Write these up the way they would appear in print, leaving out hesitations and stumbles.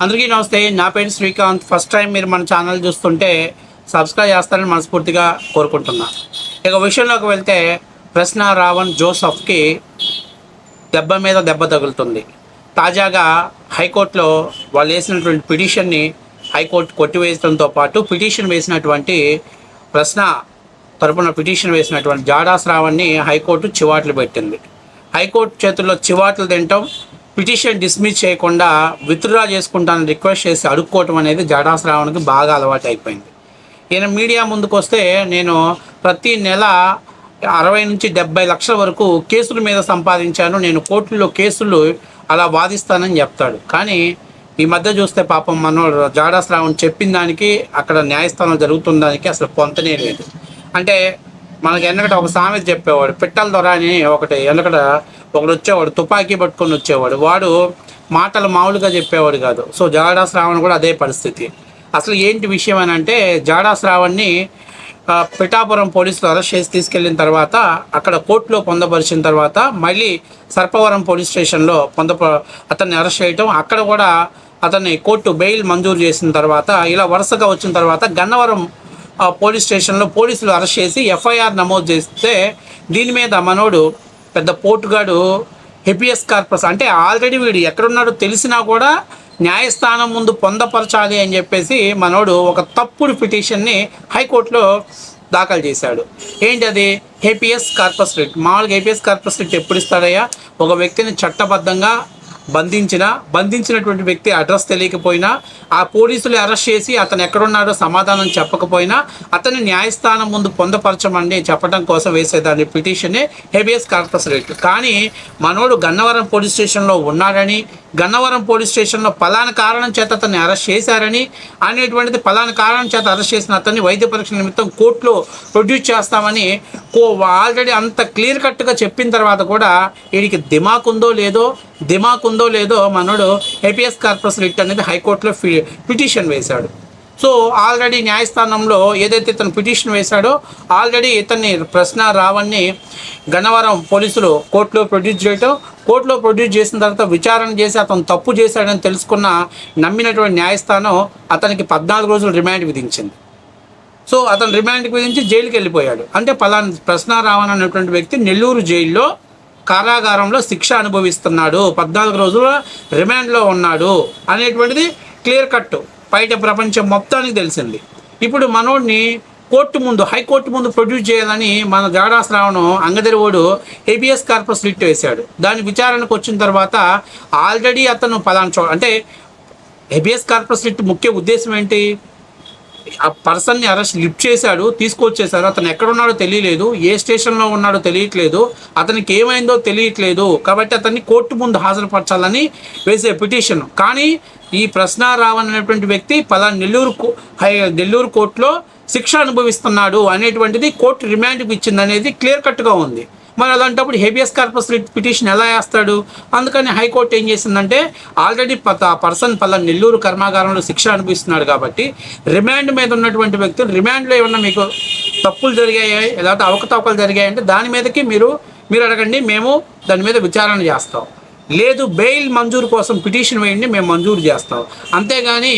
అందరికీ నమస్తే. నా పేరు శ్రీకాంత్. ఫస్ట్ టైం మీరు మన ఛానల్ చూస్తుంటే సబ్స్క్రైబ్ చేస్తారని మనస్ఫూర్తిగా కోరుకుంటున్నా. ఇక విషయంలోకి వెళ్తే ప్రశ్న రావణ్ జోసఫ్కి దెబ్బ మీద దెబ్బ తగులుతుంది. తాజాగా హైకోర్టులో వాళ్ళు వేసినటువంటి పిటిషన్ని హైకోర్టు కొట్టివేయడంతో పాటు పిటిషన్ వేసినటువంటి ప్రశ్న తరపున పిటిషన్ వేసినటువంటి జాడా శ్రావణ్ని హైకోర్టు చివాట్లు పెట్టింది. హైకోర్టు చేతుల్లో చివాట్లు తింటాం, పిటిషన్ డిస్మిస్ చేయకుండా విత్డ్రా చేసుకుంటానని రిక్వెస్ట్ చేసి అడుక్కోవటం అనేది జాడా శ్రావణ్కి బాగా అలవాటు అయిపోయింది. ఈయన మీడియా ముందుకు వస్తే నేను ప్రతి నెల 60 నుంచి 70 లక్షల వరకు కేసుల మీద సంపాదించాను, నేను కోర్టుల్లో కేసులు అలా వాదిస్తానని చెప్తాడు. కానీ ఈ మధ్య చూస్తే పాపం మనోడు జాడా శ్రావణ్ చెప్పిన దానికి అక్కడ న్యాయస్థానం జరుగుతున్న దానికి అసలు పొంతనే లేదు. అంటే మనకి వెనకట ఒక సామెత చెప్పేవాడు, పిట్టల దొర అని ఒకటి వెనకట ఒకడు వచ్చేవాడు, తుపాకీ పట్టుకొని వచ్చేవాడు. వాడు మాటలు మామూలుగా చెప్పేవాడు కాదు. సో జాడా శ్రావణ్ కూడా అదే పరిస్థితి. అసలు ఏంటి విషయం అని అంటే, జాడా శ్రావణ్ని పిఠాపురం పోలీసులు అరెస్ట్ చేసి తీసుకెళ్ళిన తర్వాత అక్కడ కోర్టులో పొందపరిచిన తర్వాత మళ్ళీ సర్పవరం పోలీస్ స్టేషన్లో అతన్ని అరెస్ట్ చేయటం, అక్కడ కూడా అతన్ని కోర్టు బెయిల్ మంజూరు చేసిన తర్వాత ఇలా వరుసగా వచ్చిన తర్వాత గన్నవరం పోలీస్ స్టేషన్లో పోలీసులు అరెస్ట్ చేసి ఎఫ్ఐఆర్ నమోదు చేస్తే దీని మీద మనోడు పెద్ద పోటుగాడు హెబియస్ కార్పస్, అంటే ఆల్రెడీ వీడు ఎక్కడున్నాడో తెలిసినా కూడా న్యాయస్థానం ముందు పొందపరచాలి అని చెప్పేసి మనోడు ఒక తప్పుడు పిటిషన్ని హైకోర్టులో దాఖలు చేశాడు. ఏంటి అది? Habeas corpus writ. మామూలుగా హెబియస్ కార్పస్ రిట్ ఎప్పుడు ఇస్తాడయ్యా? ఒక వ్యక్తిని చట్టబద్ధంగా బంధించినటువంటి వ్యక్తి అడ్రస్ తెలియకపోయినా, ఆ పోలీసులు అరెస్ట్ చేసి అతను ఎక్కడున్నాడో సమాధానం చెప్పకపోయినా అతన్ని న్యాయస్థానం ముందు పొందపరచమని చెప్పడం కోసం వేసేదాన్ని పిటిషనే హెబియస్ కార్పస్ రిట్. కానీ మనోడు గన్నవరం పోలీస్ స్టేషన్లో ఉన్నాడని, గన్నవరం పోలీస్ స్టేషన్లో పలానా కారణం చేత అతన్ని అరెస్ట్ చేశారని అనేటువంటిది, పలానా కారణం చేత అరెస్ట్ చేసిన అతన్ని వైద్య పరీక్ష నిమిత్తం కోర్టులో ప్రొడ్యూస్ చేస్తామని ఆల్రెడీ అంత క్లియర్ కట్గా చెప్పిన తర్వాత కూడా వీడికి దిమాక్ ఉందో లేదో మనోడు హెబియస్ కార్పస్ రిట్ అనేది హైకోర్టులో పిటిషన్ వేశాడు. సో ఆల్రెడీ న్యాయస్థానంలో ఏదైతే ఇతను పిటిషన్ వేశాడో ఆల్రెడీ ఇతన్ని ప్రశ్న రావణ్ని గన్నవరం పోలీసులు కోర్టులో ప్రొడ్యూస్ చేసిన తర్వాత విచారణ చేసి అతను తప్పు చేశాడని నమ్మినటువంటి న్యాయస్థానం అతనికి 14 రోజులు రిమాండ్ విధించింది. సో అతను రిమాండ్కి విధించి జైలుకి వెళ్ళిపోయాడు. అంటే పలానా ప్రశ్న రావణ్ అనేటువంటి వ్యక్తి నెల్లూరు జైల్లో కారాగారంలో శిక్ష అనుభవిస్తున్నాడు, 14 రోజుల రిమాండ్లో ఉన్నాడు అనేటువంటిది క్లియర్ కట్ బయట ప్రపంచం మొత్తానికి తెలిసింది. ఇప్పుడు మనోడిని హైకోర్టు ముందు ప్రొడ్యూస్ చేయాలని మన జాడా శ్రావణ్ అంగదిరివాడు హెబియస్ కార్పస్ రిట్ వేశాడు. దాని విచారణకు వచ్చిన తర్వాత ఆల్రెడీ అతను అంటే హెబియస్ కార్పస్ రిట్ ముఖ్య ఉద్దేశం ఏంటి? ఆ పర్సన్ని అరెస్ట్ లిఫ్ట్ చేశాడు, తీసుకొచ్చేశారు, అతను ఎక్కడున్నాడో తెలియలేదు, ఏ స్టేషన్లో ఉన్నాడో తెలియట్లేదు, అతనికి ఏమైందో తెలియట్లేదు, కాబట్టి అతన్ని కోర్టు ముందు హాజరుపరచాలని వేసే పిటిషన్. కానీ ఈ ప్రశ్న రావణ్ అనేటువంటి వ్యక్తి నెల్లూరు కోర్టులో శిక్ష అనుభవిస్తున్నాడు అనేటువంటిది కోర్టు రిమాండ్కి ఇచ్చింది అనేది క్లియర్ కట్గా ఉంది. మరి అలాంటప్పుడు హెబియస్ కార్పస్ రిట్ పిటిషన్ ఎలా వేస్తాడు? అందుకని హైకోర్టు ఏం చేసిందంటే, ఆల్రెడీ పర్సన్ నెల్లూరు కర్మాగారంలో శిక్ష అనుభవిస్తున్నాడు కాబట్టి రిమాండ్ మీద ఉన్నటువంటి వ్యక్తులు, రిమాండ్లో ఏమన్నా మీకు తప్పులు జరిగాయి లేకపోతే అవకతవకలు జరిగాయంటే దాని మీదకి మీరు అడగండి, మేము దాని మీద విచారణ చేస్తాం. లేదు బెయిల్ మంజూరు కోసం పిటిషన్ వేయండి, మేము మంజూరు చేస్తాం. అంతేగాని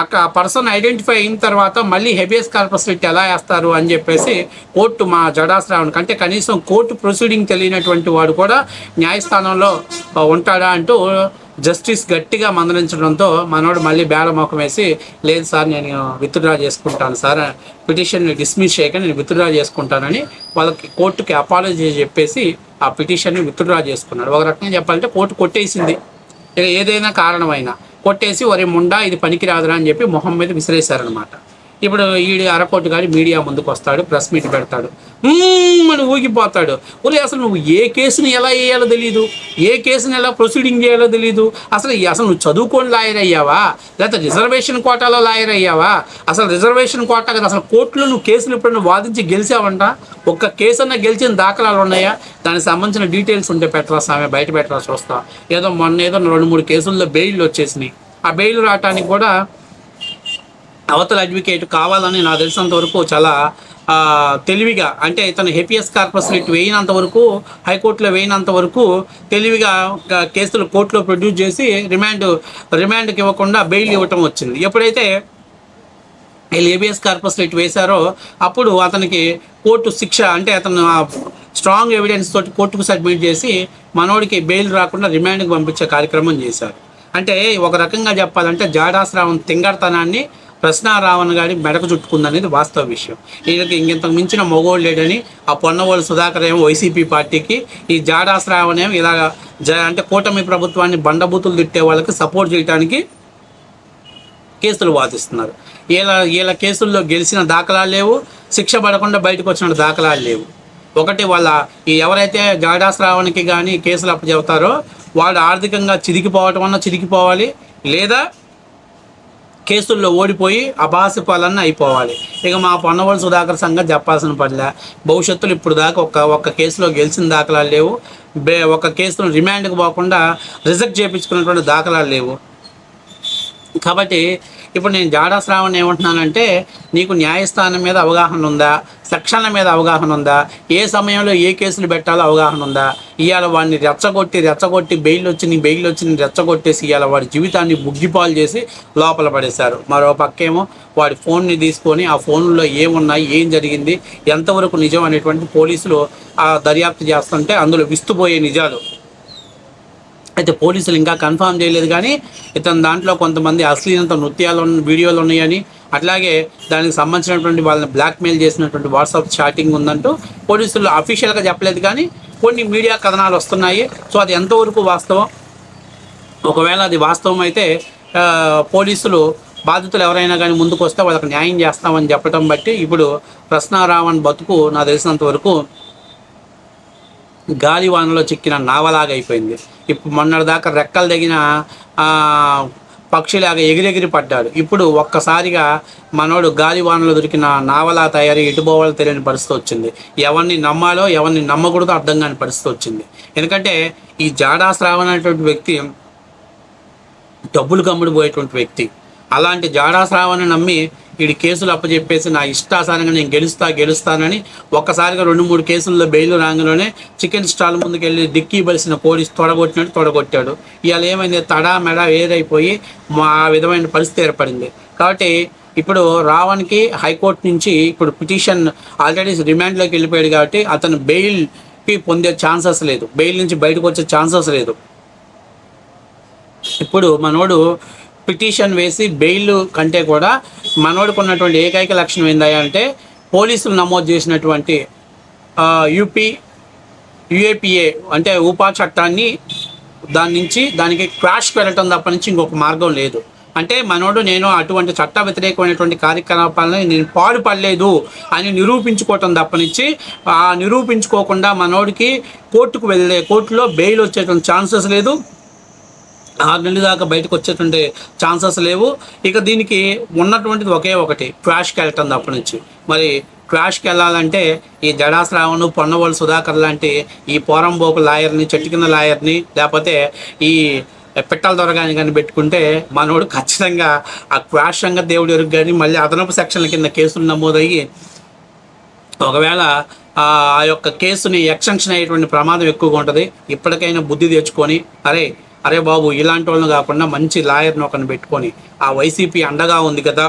అక్కడ పర్సన్ ఐడెంటిఫై అయిన తర్వాత మళ్ళీ హెబియస్ కార్పస్ రిట్ ఎలా వేస్తారు అని చెప్పేసి కోర్టు మా జాడా శ్రావణ్ కంటే కనీసం కోర్టు ప్రొసీడింగ్ తెలియనటువంటి వాడు కూడా న్యాయస్థానంలో ఉంటాడా అంటూ జస్టిస్ గట్టిగా మందలించడంతో మనోడు మళ్ళీ బేడమోకం వేసి, లేదు సార్ నేను విత్డ్రా చేసుకుంటాను సార్, పిటిషన్ని డిస్మిస్ చేయక నేను విత్డ్రా చేసుకుంటానని వాళ్ళకి కోర్టుకి అపాలజీ చెప్పేసి ఆ పిటిషన్ని విత్డ్రా చేసుకున్నాడు. ఒక రకంగా చెప్పాలంటే కోర్టు కొట్టేసింది, ఏదైనా కారణమైనా కొట్టేసి ఒరే ముండా ఇది పనికిరాదురా అని చెప్పి మొహం మీద విసిరేశారనమాట. ఇప్పుడు ఈడు అరకోటి గారి మీడియా ముందుకు వస్తాడు, ప్రెస్ మీట్ పెడతాడు, అని ఊగిపోతాడు. ఒరే అసలు నువ్వు ఏ కేసుని ఎలా వేయాలో తెలీదు, ఏ కేసుని ఎలా ప్రొసీడింగ్ చేయాలో తెలీదు, అసలు నువ్వు చదువుకొని లాయర్ అయ్యావా లేకపోతే రిజర్వేషన్ కోటాలో లాయర్ అయ్యావా? అసలు రిజర్వేషన్ కోటా కదా, అసలు కోర్టులో నువ్వు కేసులు ఎప్పుడైనా వాదించి గెలిచావంట? ఒక్క కేసు అన్నా గెలిచిన దాఖలాలు ఉన్నాయా? దానికి సంబంధించిన డీటెయిల్స్ ఉంటే పెట్టరా సామె, బయట పెట్టరా చూస్తా. మొన్న 2-3 కేసుల్లో బెయిల్ వచ్చేసినాయి. ఆ బెయిల్ రావటానికి కూడా అవతల అడ్వకేట్ కావాలని నాకు తెలిసినంత వరకు చాలా తెలివిగా అంటే ఇతను హెపియస్ కార్పస్ రిట్ వేయినంత వరకు, హైకోర్టులో వేయినంత వరకు తెలివిగా కేసులు కోర్టులో ప్రొడ్యూస్ చేసి రిమాండ్కి ఇవ్వకుండా బెయిల్ ఇవ్వటం వచ్చింది. ఎప్పుడైతే వీళ్ళు ఏబిఎస్ కార్పస్ రిట్ వేశారో అప్పుడు అతనికి కోర్టు శిక్ష అంటే అతను స్ట్రాంగ్ ఎవిడెన్స్ తోటి కోర్టుకు సబ్మిట్ చేసి మనోడికి బెయిల్ రాకుండా రిమాండ్కి పంపించే కార్యక్రమం చేశారు. అంటే ఒక రకంగా చెప్పాలంటే జాడాశ్రావణ్ తింగర్తనాన్ని ప్రశ్నారావణ్ గారి మెడకు చుట్టుకుందనేది వాస్తవ విషయం. ఈయనకి ఇంకెంతకు మించిన మొగోడు లేడని ఆ పొన్నవోలు సుధాకర్ ఏమో వైసీపీ పార్టీకి, ఈ జాడాశ్రావణ్ ఏమో ఇలాగ అంటే కూటమి ప్రభుత్వాన్ని బండబూతులు తిట్టే వాళ్ళకి సపోర్ట్ చేయడానికి కేసులు వాదిస్తున్నారు. వీళ్ళ కేసుల్లో గెలిచిన దాఖలాలు లేవు, శిక్ష పడకుండా బయటకు వచ్చిన దాఖలాలు లేవు. ఒకటి వాళ్ళ ఈ ఎవరైతే జాడాశ్రావణ్కి కానీ కేసులు అప్పచెబుతారో వాడు ఆర్థికంగా చిరిగిపోవటం అన్నా చిరిగిపోవాలి, లేదా కేసుల్లో ఓడిపోయి అభాసపాలన్నా అయిపోవాలి. ఇక మా పొన్నవోలు సుధాకర్ సంగతి చెప్పాల్సిన పనిలే. భవిష్యత్తులో ఇప్పుడు దాకా ఒక్క కేసులో గెలిచిన దాఖలాలు లేవు, ఒక కేసును రిమాండ్కి పోకుండా రిజెక్ట్ చేయించుకున్నటువంటి దాఖలాలు లేవు. కాబట్టి ఇప్పుడు నేను జాడాశ్రావణ్ ఏమంటున్నానంటే, నీకు న్యాయస్థానం మీద అవగాహన ఉందా, సెక్షన్ల మీద అవగాహన ఉందా, ఏ సమయంలో ఏ కేసులు పెట్టాలో అవగాహన ఉందా? ఇవాళ వాడిని రెచ్చగొట్టి బెయిల్ వచ్చి రెచ్చగొట్టేసి ఇవాళ వాడి జీవితాన్ని బుగ్గిపాలు చేసి లోపల పడేశారు. మరో పక్కేమో వాడి ఫోన్ని తీసుకొని ఆ ఫోన్లో ఏమున్నాయి, ఏం జరిగింది, ఎంతవరకు నిజం అనేటువంటి పోలీసులు దర్యాప్తు చేస్తుంటే అందులో విస్తుపోయే నిజాలు అయితే పోలీసులు ఇంకా కన్ఫర్మ్ చేయలేదు. కానీ ఇతని దాంట్లో కొంతమంది అశ్లీలత వీడియోలు ఉన్నాయని, అట్లాగే దానికి సంబంధించినటువంటి వాళ్ళని బ్లాక్మెయిల్ చేసినటువంటి వాట్సాప్ చాటింగ్ ఉందంటూ పోలీసులు అఫీషియల్గా చెప్పలేదు. కానీ కొన్ని మీడియా కథనాలు వస్తున్నాయి. సో అది ఎంతవరకు వాస్తవం, ఒకవేళ అది వాస్తవం అయితే పోలీసులు బాధితులు ఎవరైనా కానీ ముందుకు వస్తే వాళ్ళకి న్యాయం చేస్తామని చెప్పడం బట్టి ఇప్పుడు ప్రశ్నారావణ్ బతుకు నాకు తెలిసినంత వరకు గాలివానలో చిక్కిన నావలాగా అయిపోయింది. ఇప్పుడు మొన్నటిదాకా రెక్కలు తగిన పక్షిలాగా ఎగిరెగిరి పడ్డాడు. ఇప్పుడు ఒక్కసారిగా మనోడు గాలివానలో దొరికిన నావలా తయారీ ఎటుపోవాలో తెలియని పరిస్థితి వచ్చింది. ఎవరిని నమ్మాలో ఎవరిని నమ్మకూడదో అర్థం కాని పరిస్థితి వచ్చింది. ఎందుకంటే ఈ జాడాశ్రావణ్ అనేటువంటి వ్యక్తి డబ్బులు కమ్ముడు పోయేటువంటి వ్యక్తి. అలాంటి జాడాశ్రావణ్ని నమ్మి వీడి కేసులు అప్పచెప్పేసి నా ఇష్టాసారంగా నేను గెలుస్తానని ఒక్కసారిగా 2-3 కేసుల్లో బెయిల్ రాగానే చికెన్ స్టాల్ ముందుకెళ్ళి డిక్కీ బలిసిన పోలీస్ తొడగొట్టాడు. ఇవాళ ఏమైంది, తడా మెడ వేరైపోయి ఆ విధమైన పరిస్థితి ఏర్పడింది. కాబట్టి ఇప్పుడు రావణ్కి హైకోర్టు నుంచి ఇప్పుడు పిటిషన్ ఆల్రెడీ రిమాండ్లోకి వెళ్ళిపోయాడు. కాబట్టి అతను బెయిల్కి పొందే ఛాన్సెస్ లేదు, బెయిల్ నుంచి బయటకు వచ్చే ఛాన్సెస్ లేదు. ఇప్పుడు మనోడు పిటిషన్ వేసి బెయిల్ కంటే కూడా మనోడికి ఉన్నటువంటి ఏకైక లక్షణం ఏంటంటే పోలీసులు నమోదు చేసినటువంటి యూఏపీఏ అంటే ఊపా చట్టాన్ని దానికి క్రాష్ పెట్టడం తప్ప నుంచి ఇంకొక మార్గం లేదు. అంటే మనోడు నేను అటువంటి చట్ట వ్యతిరేకమైనటువంటి కార్యకలాపాలను నేను పాడుపడలేదు అని నిరూపించుకోవటం తప్పనిచ్చి నిరూపించుకోకుండా మనోడికి కోర్టులో బెయిల్ వచ్చేటువంటి ఛాన్సెస్ లేదు, 6 నెలల దాకా బయటకు వచ్చేటువంటి ఛాన్సెస్ లేవు. ఇక దీనికి ఉన్నటువంటిది ఒకే ఒకటి, క్రాష్కి వెళ్ళటం తప్ప నుంచి. మరి క్రాష్కి వెళ్ళాలంటే ఈ జడాశ్రావణ్, పొన్నవోలు సుధాకర్ లాంటి ఈ పోరంబోకు లాయర్ని, చెట్టు కింద లాయర్ని, లేకపోతే ఈ పిట్టల దొరగాని కానీ పెట్టుకుంటే మనోడు ఖచ్చితంగా ఆ క్రాష్ సంగతి దేవుడు ఎరుగు. కానీ మళ్ళీ అదనపు సెక్షన్ల కింద కేసులు నమోదయ్యి ఒకవేళ ఆ యొక్క కేసుని ఎక్స్టెన్షన్ అయ్యేటువంటి ప్రమాదం ఎక్కువగా ఉంటుంది. ఇప్పటికైనా బుద్ధి తెచ్చుకొని అరే బాబు ఇలాంటి వాళ్ళని కాకుండా మంచి లాయర్ని ఒకరిని పెట్టుకొని, ఆ వైసీపీ అండగా ఉంది కదా,